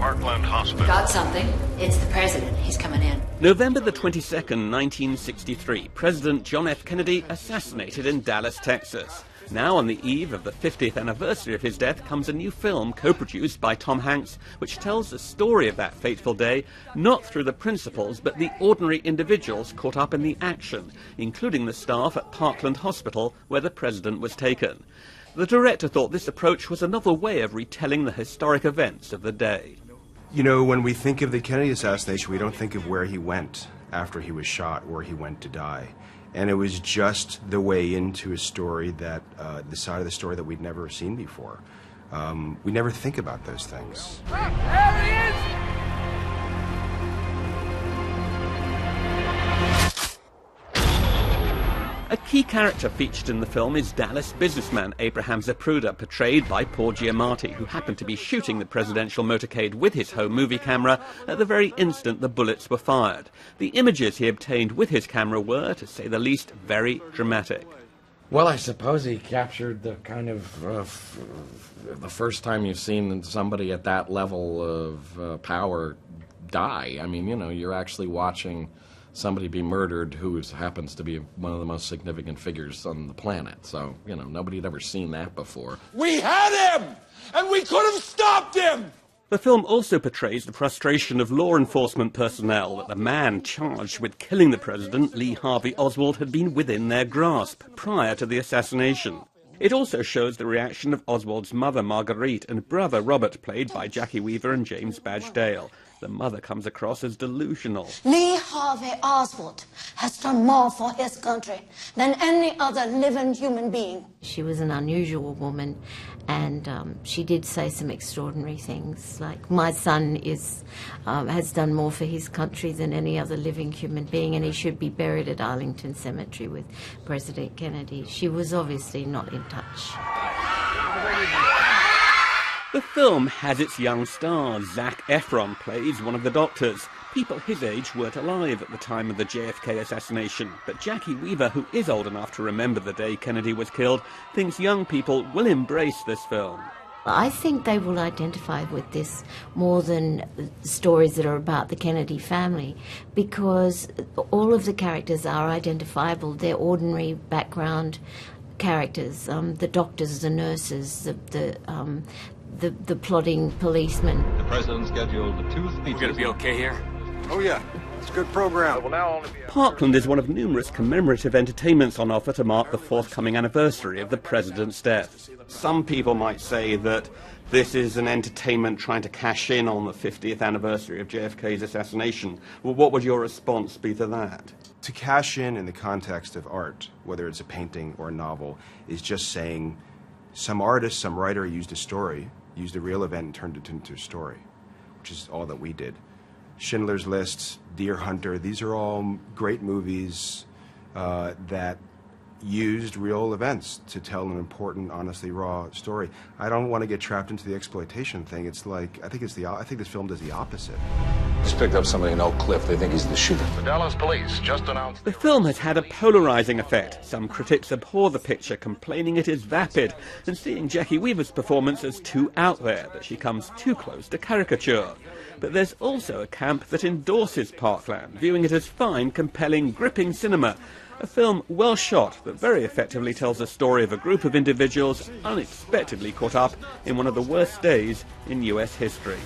Parkland Hospital. Got something. It's the president. He's coming in. November the 22nd, 1963, President John F. Kennedy assassinated in Dallas, Texas. Now, on the eve of the 50th anniversary of his death, comes a new film co-produced by Tom Hanks, which tells the story of that fateful day, not through the principals, but the ordinary individuals caught up in the action, including the staff at Parkland Hospital, where the president was taken. The director thought this approach was another way of retelling the historic events of the day. You know, when we think of the Kennedy assassination, we don't think of where he went after he was shot, where he went to die. And it was just the way into a story that, the side of the story that we'd never seen before. We never think about those things. There he is! A key character featured in the film is Dallas businessman Abraham Zapruder, portrayed by Paul Giamatti, who happened to be shooting the presidential motorcade with his home movie camera at the very instant the bullets were fired. The images he obtained with his camera were, to say the least, very dramatic. Well, I suppose he captured the kind of the first time you've seen somebody at that level of power die. I mean, you know, you're actually watching somebody be murdered who happens to be one of the most significant figures on the planet. So, you know, nobody had ever seen that before. We had him! And we could have stopped him! The film also portrays the frustration of law enforcement personnel that the man charged with killing the president, Lee Harvey Oswald, had been within their grasp prior to the assassination. It also shows the reaction of Oswald's mother, Marguerite, and brother, Robert, played by Jackie Weaver and James Badge Dale. The mother comes across as delusional. Lee Harvey Oswald has done more for his country than any other living human being. She was an unusual woman, and she did say some extraordinary things, like, my son has done more for his country than any other living human being, and he should be buried at Arlington Cemetery with President Kennedy. She was obviously not in touch. The film has its young stars. Zac Efron plays one of the doctors. People his age weren't alive at the time of the JFK assassination, but Jackie Weaver, who is old enough to remember the day Kennedy was killed, thinks young people will embrace this film. I think they will identify with this more than stories that are about the Kennedy family, because all of the characters are identifiable. They're ordinary background characters, the doctors, the nurses, the plotting policemen. The president scheduled 2 speeches. You gonna be okay here? Oh yeah, it's a good program. Parkland is one of numerous commemorative entertainments on offer to mark the forthcoming anniversary of the president's death. Some people might say that this is an entertainment trying to cash in on the 50th anniversary of JFK's assassination. Well, what would your response be to that? To cash in the context of art, whether it's a painting or a novel, is just saying some artist, some writer used a real event and turned it into a story, which is all that we did. Schindler's List, Deer Hunter, these are all great movies that used real events to tell an important, honestly raw story. I don't want to get trapped into the exploitation thing. It's like, I think this film does the opposite. Just picked up somebody in Oak Cliff. They think he's the shooter. The Dallas police just announced... The film has had a polarizing effect. Some critics abhor the picture, complaining it is vapid, and seeing Jackie Weaver's performance as too out there, that she comes too close to caricature. But there's also a camp that endorses Parkland, viewing it as fine, compelling, gripping cinema. A film well shot that very effectively tells the story of a group of individuals unexpectedly caught up in one of the worst days in US history.